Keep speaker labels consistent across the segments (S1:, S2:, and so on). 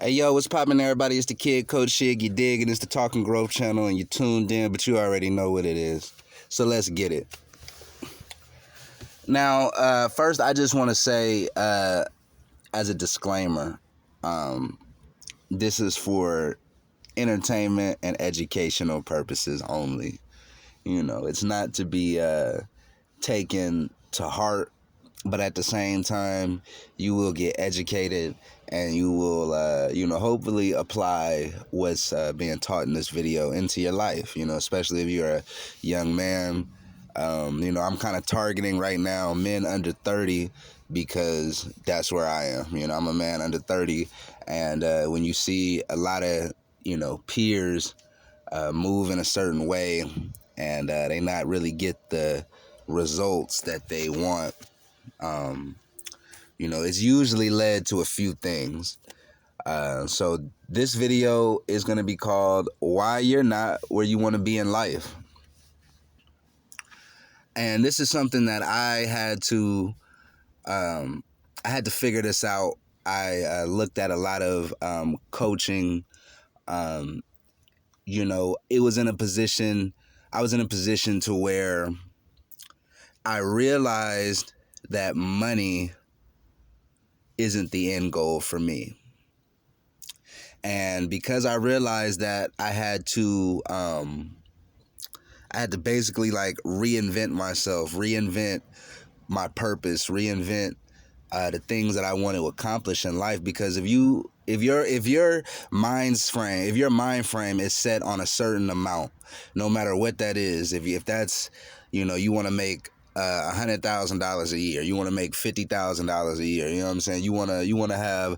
S1: Hey yo, what's poppin', everybody? It's the Kid Coach Shig. You dig, and it's the Talking Growth channel, and you tuned in, but you already know what it is. So let's get it. Now, first, I just want to say, as a disclaimer, this is for entertainment and educational purposes only. You know, it's not to be taken to heart, but at the same time, you will get educated and you will, hopefully apply what's being taught in this video into your life, especially if you're a young man. I'm kind of targeting right now men under 30 because that's where I am. I'm a man under 30. And when you see a lot of, peers move in a certain way and they not really get the results that they want, it's usually led to a few things. So this video is going to be called Why You're Not Where You Want to Be in Life. And this is something that I had to figure this out. I looked at a lot of coaching. It was in a position, I was in a position to where I realized that money isn't the end goal for me. And because I realized that I had to basically like reinvent myself, reinvent my purpose, reinvent the things that I want to accomplish in life. Because if your mind frame is set on a certain amount, no matter what that is, if that's, you want to make $100,000 a year, you want to make $50,000 a year, you know what I'm saying? You want to have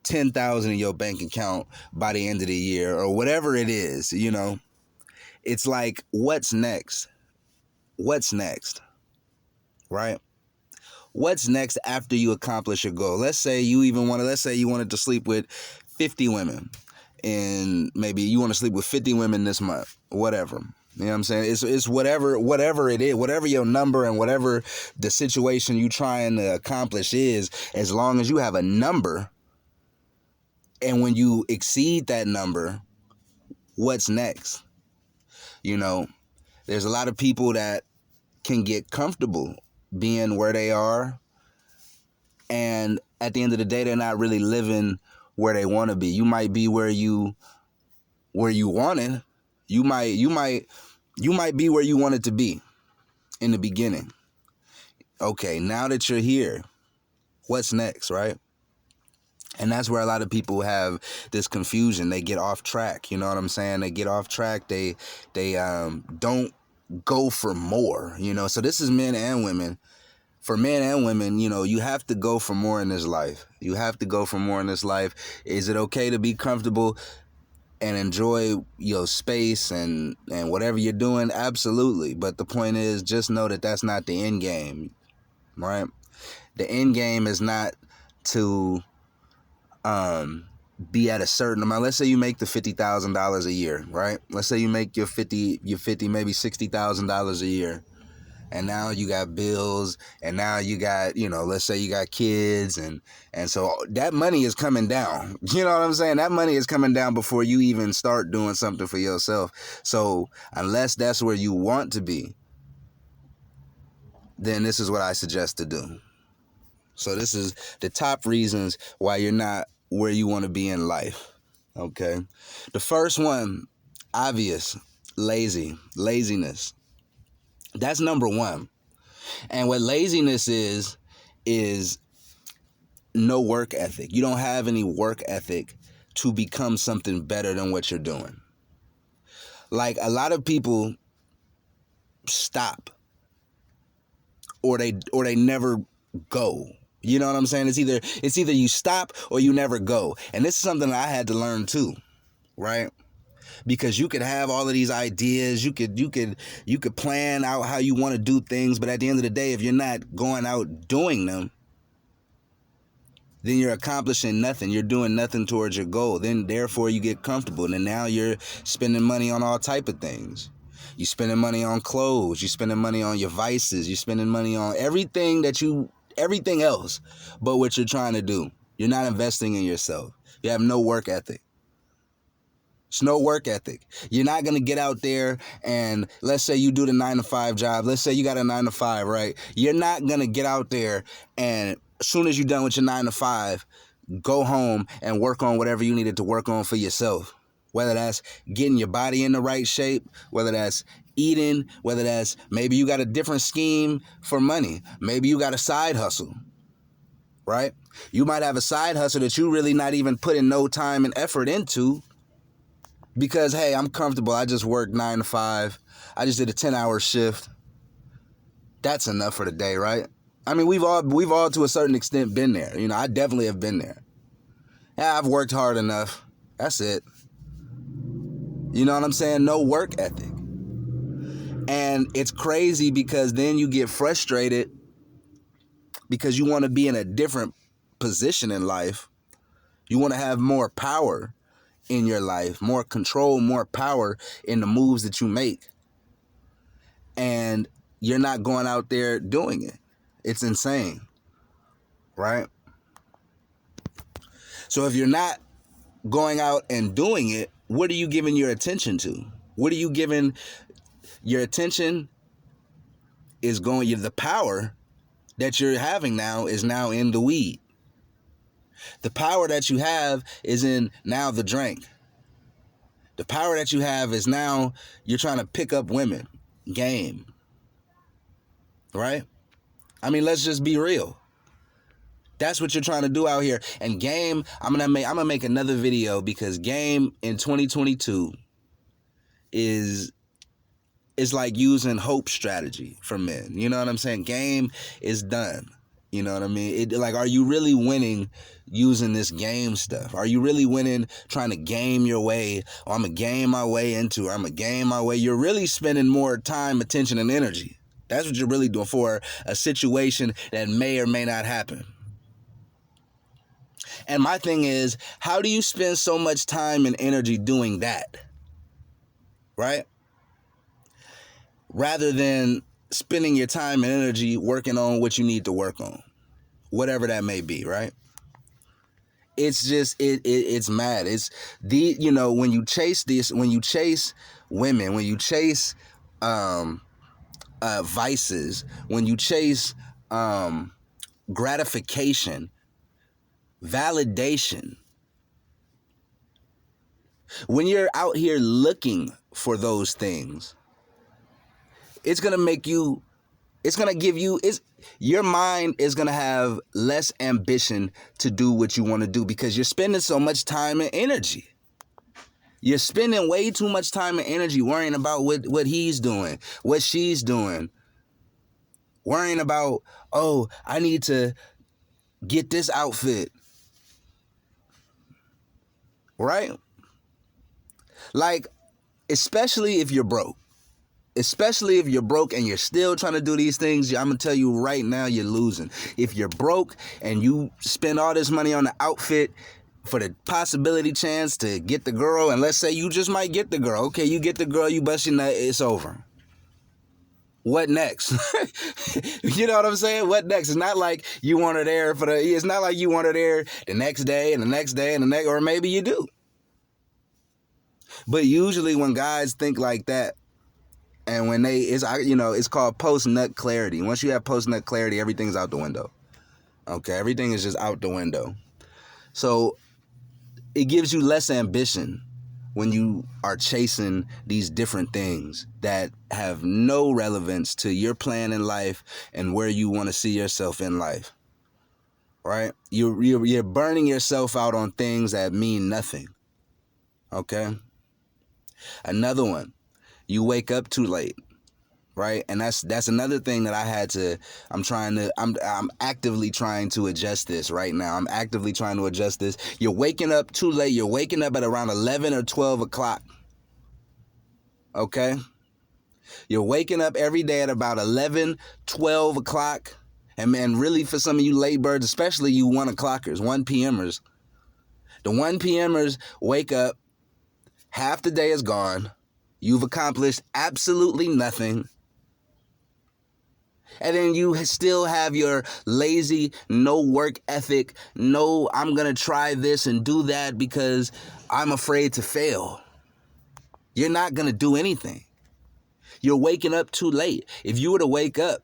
S1: 10,000 in your bank account by the end of the year, or whatever it is, it's like, what's next? What's next? Right? What's next after you accomplish your goal? Let's say you wanted to sleep with 50 women, and maybe you want to sleep with 50 women this month, whatever. You know what I'm saying? It's whatever it is, whatever your number and whatever the situation you trying to accomplish is, as long as you have a number, and when you exceed that number, what's next? There's a lot of people that can get comfortable being where they are, and at the end of the day, they're not really living where they want to be. You might be where you wanted. You might be where you wanted to be in the beginning. Okay, now that you're here, what's next, right? And that's where a lot of people have this confusion. They get off track. You know what I'm saying? They get off track. They don't go for more. So this is men and women. For men and women, you have to go for more in this life. You have to go for more in this life. Is it okay to be comfortable and enjoy your space and whatever you're doing? Absolutely. But the point is, just know that that's not the end game, right? The end game is not to be at a certain amount. Let's say you make the $50,000 a year, right? Let's say you make your 50, maybe $60,000 a year. And now you got bills, and now you got, let's say you got kids, and so that money is coming down. You know what I'm saying? That money is coming down before you even start doing something for yourself. So unless that's where you want to be, then this is what I suggest to do. So this is the top reasons why you're not where you want to be in life. Okay. The first one, obvious, laziness. That's number one. And what laziness is no work ethic. You don't have any work ethic to become something better than what you're doing. Like, a lot of people stop, or they never go. You know what I'm saying? It's either you stop or you never go. And this is something that I had to learn too, right? Because you could have all of these ideas, you could plan out how you want to do things, but at the end of the day, if you're not going out doing them, then you're accomplishing nothing. You're doing nothing towards your goal. Then therefore you get comfortable, and now you're spending money on all type of things. You're spending money on clothes, you're spending money on your vices, you're spending money on everything else but what you're trying to do. You're not investing in yourself. You have no work ethic. It's no work ethic. You're not going to get out there and let's say you do the 9 to 5 job. Let's say you got a 9 to 5, right? You're not going to get out there and as soon as you're done with your 9 to 5, go home and work on whatever you needed to work on for yourself. Whether that's getting your body in the right shape, whether that's eating, whether that's maybe you got a different scheme for money. Maybe you got a side hustle, right? You might have a side hustle that you really not even putting no time and effort into. Because, hey, I'm comfortable. I just worked 9 to 5. I just did a 10-hour shift. That's enough for the day, right? I mean, we've all to a certain extent been there. You know, I definitely have been there. Yeah, I've worked hard enough. That's it. You know what I'm saying? No work ethic. And it's crazy because then you get frustrated because you want to be in a different position in life. You want to have more power in your life, more control, more power in the moves that you make. And you're not going out there doing it. It's insane, right? So if you're not going out and doing it, what are you giving your attention to? What are you giving your attention is going, the power that you're having now is now in the weed. The power that you have is in now the drink. The power that you have is now you're trying to pick up women. Game. Right? I mean, let's just be real. That's what you're trying to do out here. And game, I'm gonna make another video because game in 2022 is like using hope strategy for men. You know what I'm saying? Game is done. You know what I mean? Are you really winning using this game stuff? Are you really winning trying to game your way? Or I'm going to game my way into it. I'm going to game my way. You're really spending more time, attention, and energy. That's what you're really doing for a situation that may or may not happen. And my thing is, how do you spend so much time and energy doing that? Right? Rather than spending your time and energy working on what you need to work on, whatever that may be, right? It's just it's mad. It's when you chase this, when you chase women, when you chase vices, when you chase gratification, validation, when you're out here looking for those things, it's gonna make you, it's gonna give you, your mind is gonna have less ambition to do what you want to do because you're spending so much time and energy. You're spending way too much time and energy worrying about what he's doing, what she's doing. Worrying about, oh, I need to get this outfit. Right? Like, especially if you're broke. Especially if you're broke and you're still trying to do these things, I'm going to tell you right now, you're losing. If you're broke and you spend all this money on the outfit for the possibility chance to get the girl, and let's say you just might get the girl. Okay, you get the girl, you bust your nut, it's over. What next? You know what I'm saying? What next? It's not like you want her there it's not like you want her there the next day and the next day and the next, or maybe you do. But usually when guys think like that, and when it's called post-nut clarity. Once you have post-nut clarity, everything's out the window. Okay, everything is just out the window. So it gives you less ambition when you are chasing these different things that have no relevance to your plan in life and where you want to see yourself in life. Right? You're burning yourself out on things that mean nothing. Okay? Another one. You wake up too late, right? And that's another thing that I'm actively trying to adjust this right now. I'm actively trying to adjust this. You're waking up too late. You're waking up at around 11 or 12 o'clock. Okay? You're waking up every day at about 11, 12 o'clock. And man, really for some of you late birds, especially you 1 o'clockers, 1 p.m.ers, the 1 p.m.ers wake up, half the day is gone. You've accomplished absolutely nothing. And then you still have your lazy, no work ethic, no, I'm going to try this and do that because I'm afraid to fail. You're not going to do anything. You're waking up too late. If you were to wake up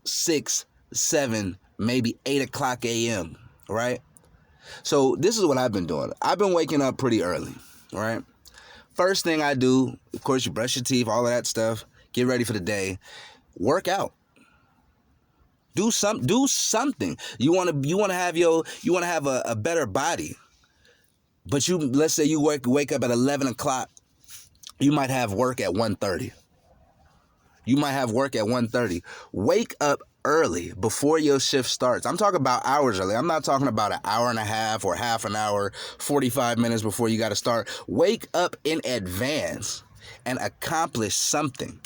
S1: 6, 7, maybe 8 o'clock a.m., right? So this is what I've been doing. I've been waking up pretty early, right? First thing I do, of course, you brush your teeth, all of that stuff, get ready for the day, work out. Do something. You want to have a better body. But let's say you wake up at 11 o'clock, you might have work at 1:30. You might have work at 1:30. Wake up early before your shift starts. I'm talking about hours early. I'm not talking about an hour and a half or half an hour, 45 minutes before you got to start. Wake up in advance and accomplish something,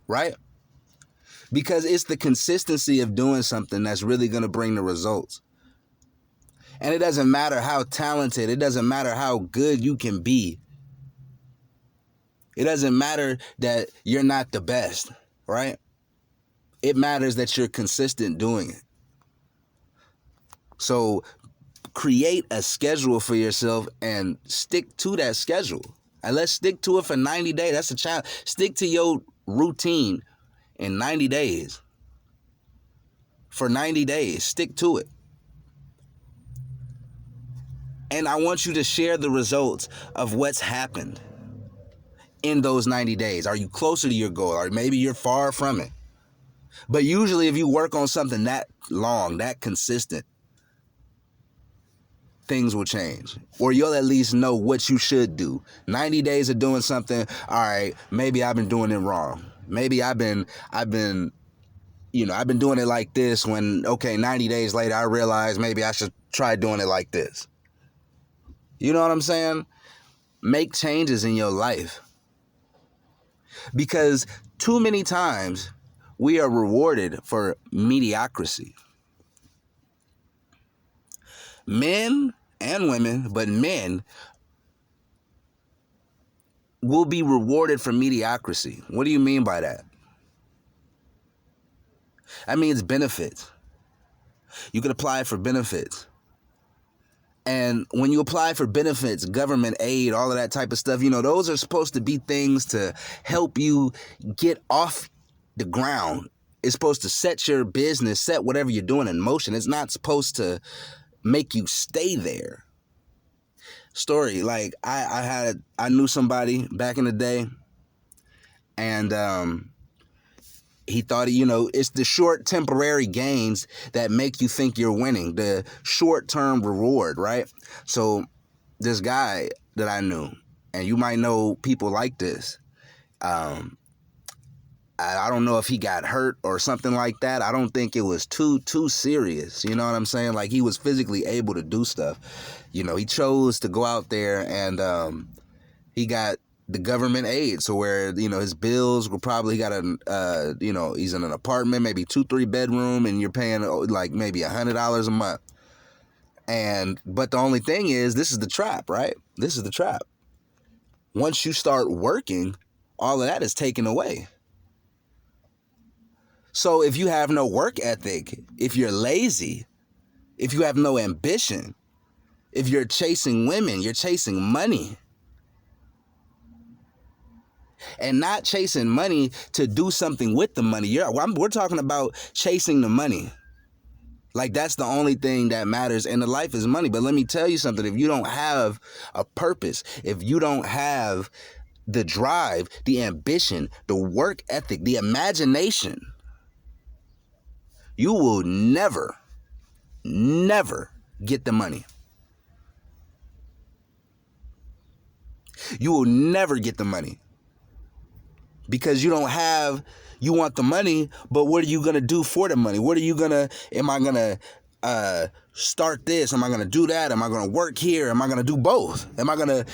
S1: right? Because it's the consistency of doing something that's really going to bring the results. And it doesn't matter how talented, it doesn't matter how good you can be. It doesn't matter that you're not the best, right? It matters that you're consistent doing it. So create a schedule for yourself and stick to that schedule. And let's stick to it for 90 days. That's a challenge. Stick to your routine in 90 days. For 90 days, stick to it. And I want you to share the results of what's happened in those 90 days. Are you closer to your goal? Or maybe you're far from it. But usually if you work on something that long, that consistent, things will change. Or you'll at least know what you should do. 90 days of doing something, all right, maybe I've been doing it wrong. Maybe I've been doing it like this when, 90 days later, I realize maybe I should try doing it like this. You know what I'm saying? Make changes in your life. Because too many times we are rewarded for mediocrity. Men and women, but men will be rewarded for mediocrity. What do you mean by that? That means benefits. You can apply for benefits. And when you apply for benefits, government aid, all of that type of stuff, those are supposed to be things to help you get off the ground. It's supposed to set your business, set whatever you're doing in motion. It's not supposed to make you stay there. Story, like I knew somebody back in the day, and he thought, it's the short temporary gains that make you think you're winning, the short-term reward, right? So this guy that I knew, and you might know people like this, I don't know if he got hurt or something like that. I don't think it was too serious. You know what I'm saying? Like, he was physically able to do stuff. He chose to go out there, and he got the government aid. So where, his bills were probably, he's in an apartment, maybe 2-3 bedroom, and you're paying like maybe $100 a month. But the only thing is, this is the trap, right? This is the trap. Once you start working, all of that is taken away. So if you have no work ethic, if you're lazy, if you have no ambition, if you're chasing women, you're chasing money, and not chasing money to do something with the money. We're talking about chasing the money. Like, that's the only thing that matters in the life is money. But let me tell you something. If you don't have a purpose, if you don't have the drive, the ambition, the work ethic, the imagination, you will never get the money. You will never get the money. Because you want the money, but what are you going to do for the money? Am I going to start this? Am I going to do that? Am I going to work here? Am I going to do both? Am I going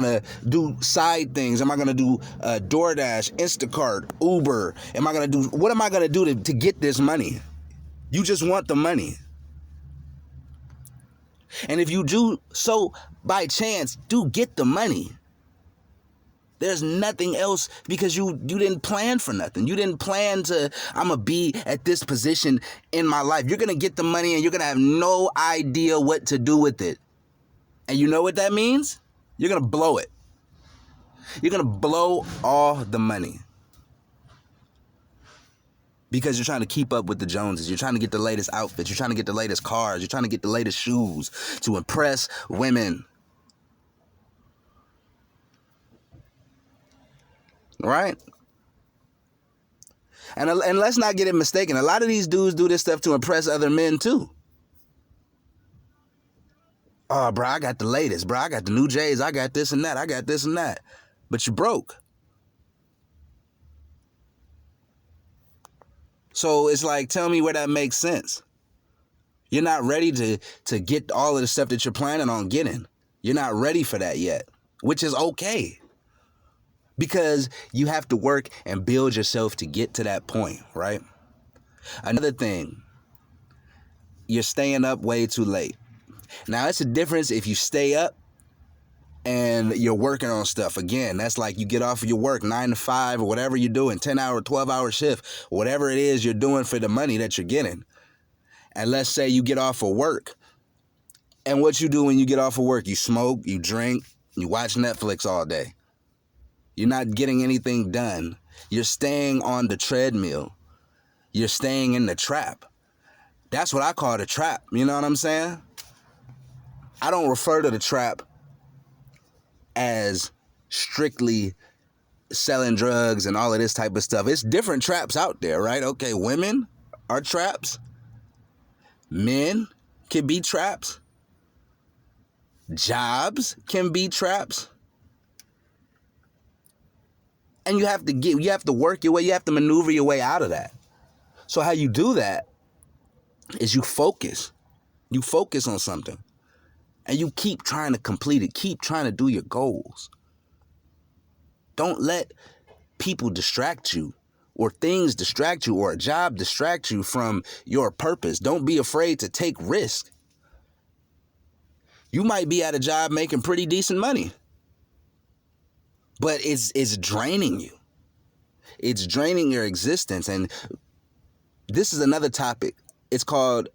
S1: to do side things? Am I going to do DoorDash, Instacart, Uber? What am I going to do to get this money? You just want the money. And if you do so by chance, do get the money, There's nothing else because you didn't plan for nothing. You didn't plan to, I'm going to be at this position in my life. You're going to get the money and you're going to have no idea what to do with it. And you know what that means? You're going to blow it. You're going to blow all the money. Because you're trying to keep up with the Joneses. You're trying to get the latest outfits. You're trying to get the latest cars. You're trying to get the latest shoes to impress women. Right? And let's not get it mistaken. A lot of these dudes do this stuff to impress other men too. Oh, bro, I got the latest. Bro, I got the new J's. I got this and that. I got this and that. But you're broke. So it's like, tell me where that makes sense. You're not ready to get all of the stuff that you're planning on getting. You're not ready for that yet, which is okay. Because you have to work and build yourself to get to that point, right? Another thing, you're staying up way too late. Now, it's a difference if you stay up and you're working on stuff. Again, that's like you get off of your work 9 to 5 or whatever you're doing, 10-hour, 12-hour shift, whatever it is you're doing for the money that you're getting. And let's say you get off of work. And what you do when you get off of work, you smoke, you drink, you watch Netflix all day. You're not getting anything done. You're staying on the treadmill. You're staying in the trap. That's what I call the trap. You know what I'm saying? I don't refer to the trap as strictly selling drugs and all of this type of stuff. It's different traps out there, right? Okay, women are traps. Men can be traps. Jobs can be traps. And you have to work your way, you have to maneuver your way out of that. So how you do that is you focus. You focus on something. And you keep trying to complete it. Keep trying to do your goals. Don't let people distract you, or things distract you, or a job distract you from your purpose. Don't be afraid to take risk. You might be at a job making pretty decent money, but it's draining you. It's draining your existence. And this is another topic. It's called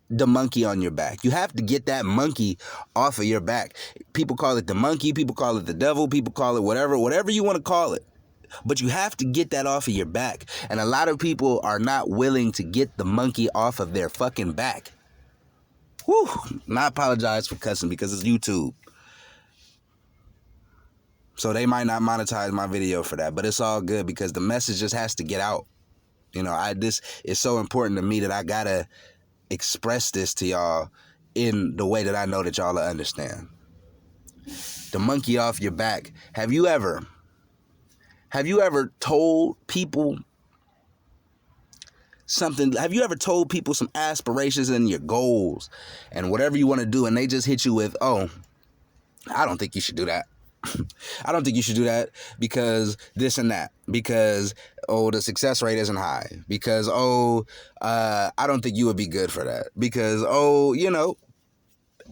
S1: the monkey on your back. You have to get that monkey off of your back. People call it the monkey. People call it the devil. People call it whatever you want to call it. But you have to get that off of your back. And a lot of people are not willing to get the monkey off of their fucking back. Whew. And I apologize for cussing because it's YouTube. So they might not monetize my video for that. But it's all good because the message just has to get out. You know, this is so important to me that I gotta express this to y'all in the way that I know that y'all will understand. The monkey off your back. Have you ever told people something? Have you ever told people some aspirations and your goals and whatever you want to do, and they just hit you with, oh, I don't think you should do that. I don't think you should do that because this and that. Because, oh, the success rate isn't high. Because, oh, I don't think you would be good for that. Because, oh, you know.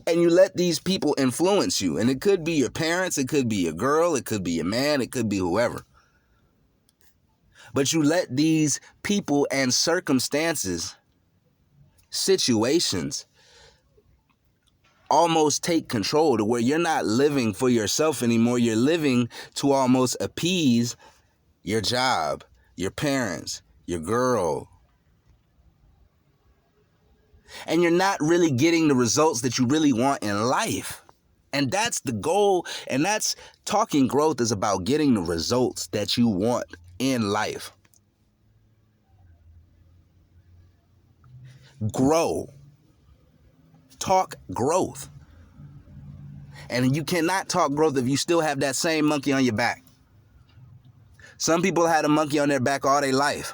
S1: And you let these people influence you. And it could be your parents. It could be your girl. It could be your man. It could be whoever. But you let these people and circumstances, situations, almost take control to where you're not living for yourself anymore. You're living to almost appease your job, your parents, your girl. And you're not really getting the results that you really want in life. And that's the goal. And that's Talking Growth is about getting the results that you want in life. Grow. Talk growth. And you cannot talk growth if you still have that same monkey on your back. Some people had a monkey on their back all their life.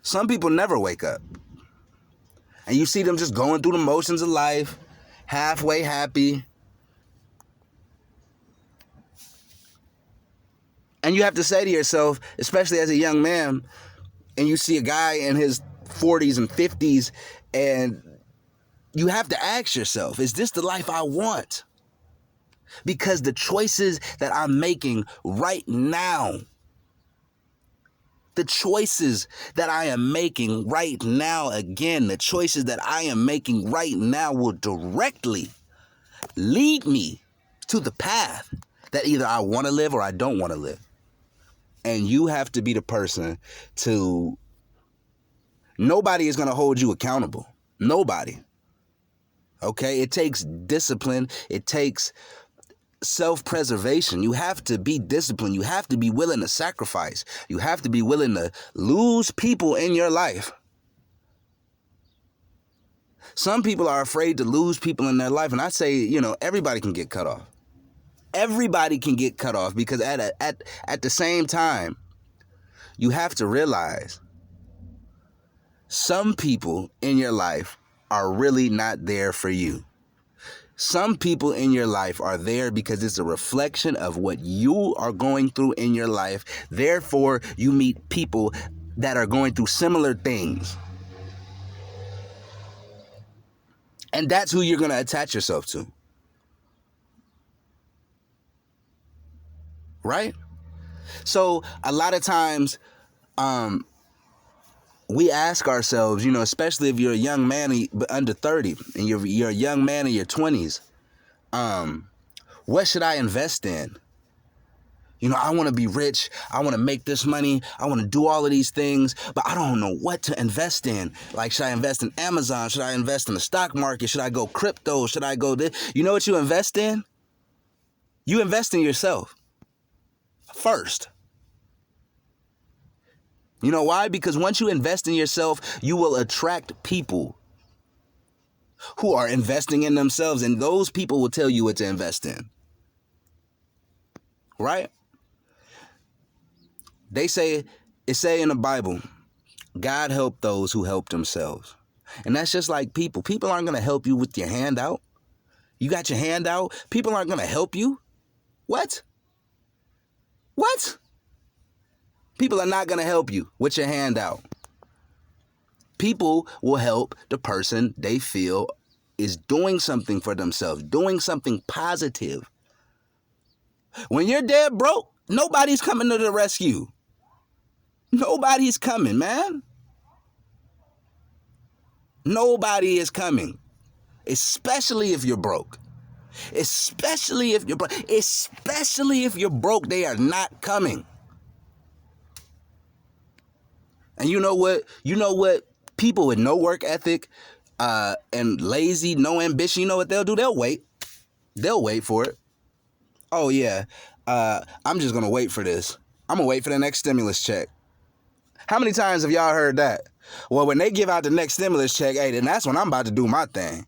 S1: Some people never wake up. And you see them just going through the motions of life, halfway happy. And you have to say to yourself, especially as a young man, and you see a guy in his 40s and 50s, and you have to ask yourself, is this the life I want? Because the choices that I'm making right now, the choices that I am making right now, again, the choices that I am making right now will directly lead me to the path that either I want to live or I don't want to live. And you have to be the person to, nobody is going to hold you accountable. Nobody. Okay? It takes discipline. It takes self-preservation. You have to be disciplined. You have to be willing to sacrifice. You have to be willing to lose people in your life. Some people are afraid to lose people in their life. And I say, everybody can get cut off. Everybody can get cut off because at the same time, you have to realize some people in your life are really not there for you. Some people in your life are there because it's a reflection of what you are going through in your life. Therefore, you meet people that are going through similar things. And that's who you're going to attach yourself to. Right? So a lot of times, we ask ourselves, especially if you're a young man under 30 and you're a young man in your 20s, what should I invest in? I want to be rich. I want to make this money. I want to do all of these things, but I don't know what to invest in. Like, should I invest in Amazon? Should I invest in the stock market? Should I go crypto? Should I go this? You know what you invest in? You invest in yourself first. You know why? Because once you invest in yourself, you will attract people who are investing in themselves, and those people will tell you what to invest in. Right? It say in the Bible, God helped those who help themselves. And that's just like people. People aren't going to help you with your hand out. You got your hand out. People aren't going to help you. What? What? People are not going to help you with your hand out. People will help the person they feel is doing something for themselves, doing something positive. When you're dead broke, nobody's coming to the rescue. Nobody's coming, man. Nobody is coming. Especially if you're broke. Especially if you're broke. Especially if you're broke, they are not coming. And you know what? People with no work ethic and lazy, no ambition, you know what they'll do? They'll wait. They'll wait for it. Oh, yeah. I'm just going to wait for this. I'm going to wait for the next stimulus check. How many times have y'all heard that? Well, when they give out the next stimulus check, hey, then that's when I'm about to do my thing.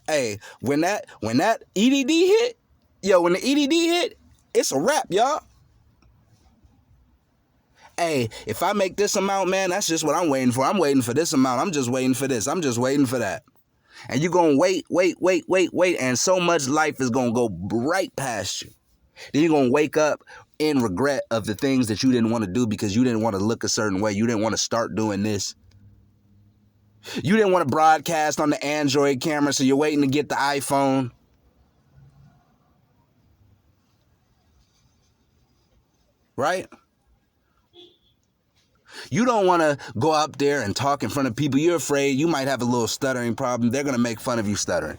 S1: Hey, when that EDD hit, when the EDD hit, it's a wrap, y'all. Hey, if I make this amount, man, that's just what I'm waiting for. I'm waiting for this amount. I'm just waiting for this. I'm just waiting for that. And you're going to wait. And so much life is going to go right past you. Then you're going to wake up in regret of the things that you didn't want to do because you didn't want to look a certain way. You didn't want to start doing this. You didn't want to broadcast on the Android camera, so you're waiting to get the iPhone. Right? You don't want to go up there and talk in front of people. You're afraid you might have a little stuttering problem. They're going to make fun of you stuttering.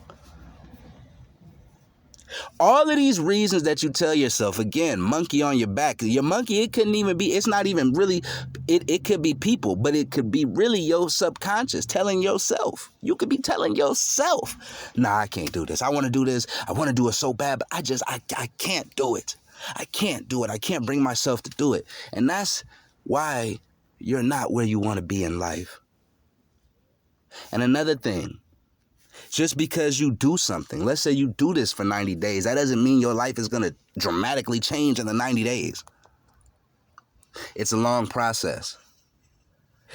S1: All of these reasons that you tell yourself, again, monkey on your back. Your monkey, it couldn't even be, it's not even really, it could be people, but it could be really your subconscious telling yourself. You could be telling yourself, nah, I can't do this. I want to do this. I want to do it so bad, but I can't do it. I can't do it. I can't bring myself to do it. And that's why you're not where you want to be in life. And another thing, just because you do something, let's say you do this for 90 days, that doesn't mean your life is going to dramatically change in the 90 days. It's a long process.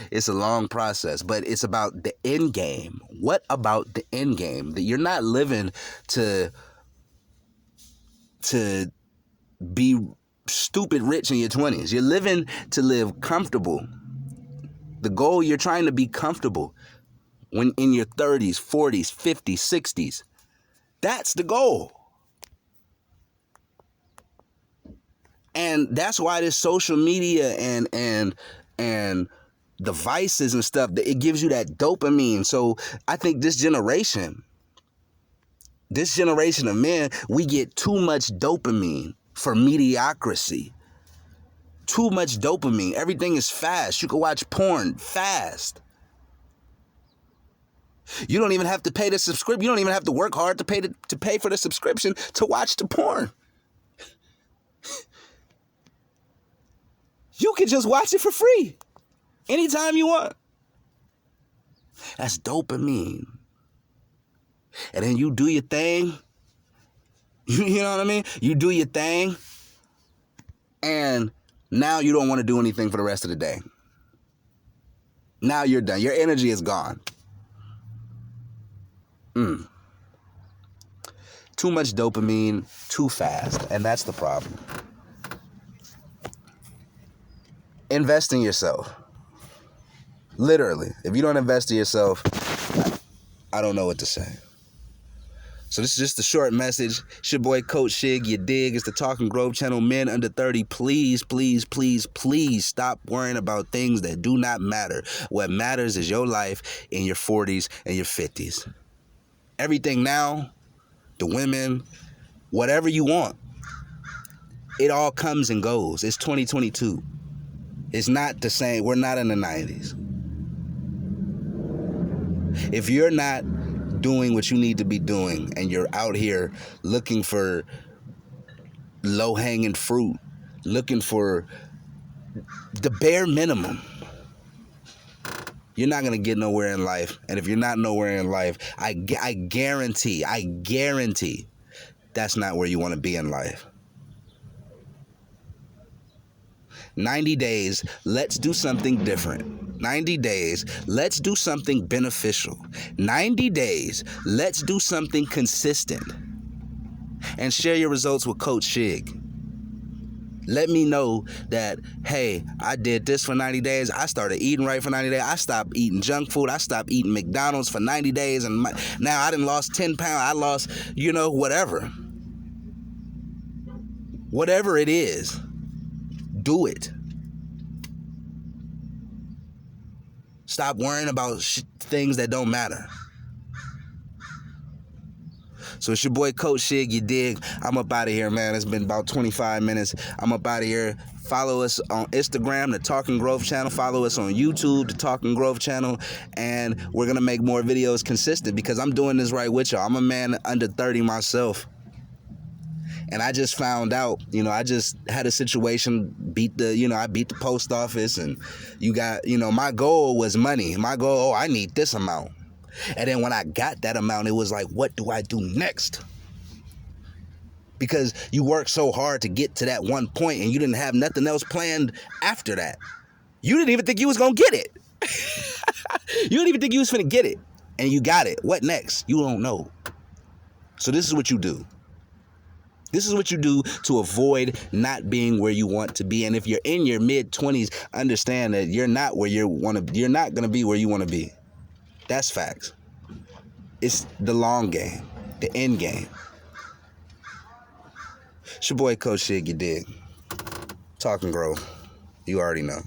S1: It's a long process, but it's about the end game. What about the end game? That you're not living to be stupid rich in your 20s. You're living to live comfortable. The goal, you're trying to be comfortable when in your 30s, 40s, 50s, 60s. That's the goal. And that's why this social media and devices and stuff, it gives you that dopamine. So I think this generation of men, we get too much dopamine for mediocrity. Too much dopamine. Everything is fast. You can watch porn fast. You don't even have to pay the subscription. You don't even have to work hard to pay for the subscription to watch the porn. You can just watch it for free anytime you want. That's dopamine. And then you do your thing. You know what I mean? You do your thing. And now you don't want to do anything for the rest of the day. Now you're done. Your energy is gone. Too much dopamine, too fast. And that's the problem. Invest in yourself. Literally. If you don't invest in yourself, I don't know what to say. So this is just a short message. It's your boy Coach Shig. You dig? It's the Talking Grove channel. Men under 30, please, please, please, please stop worrying about things that do not matter. What matters is your life in your 40s and your 50s. Everything now, the women, whatever you want, it all comes and goes. It's 2022. It's not the same. We're not in the 90s. If you're not doing what you need to be doing and you're out here looking for low-hanging fruit, looking for the bare minimum, you're not going to get nowhere in life. And if you're not nowhere in life, I guarantee that's not where you want to be in life. 90 days, let's do something different. 90 days, let's do something beneficial. 90 days, let's do something consistent. And share your results with Coach Shig. Let me know that, hey, I did this for 90 days. I started eating right for 90 days. I stopped eating junk food. I stopped eating McDonald's for 90 days. And now I done lost 10 pounds. I lost, whatever. Whatever it is. Do it. Stop worrying about things that don't matter. So it's your boy Coach Shig, you dig? I'm up out of here, man. It's been about 25 minutes. I'm up out of here. Follow us on Instagram, the Talking Grove channel. Follow us on YouTube, the Talking Grove channel. And we're going to make more videos consistent because I'm doing this right with y'all. I'm a man under 30 myself. And I just found out, I just had a situation, I beat the post office, and my goal was money. My goal, I need this amount. And then when I got that amount, it was like, what do I do next? Because you worked so hard to get to that one point and you didn't have nothing else planned after that. You didn't even think you was going to get it. You didn't even think you was finna get it. And you got it. What next? You don't know. So this is what you do. This is what you do to avoid not being where you want to be. And if you're in your mid-20s, understand that you're not where you're not going to be where you want to be. That's facts. It's the long game, the end game. It's your boy Coach Shig, you dig? Talking Grove. You already know.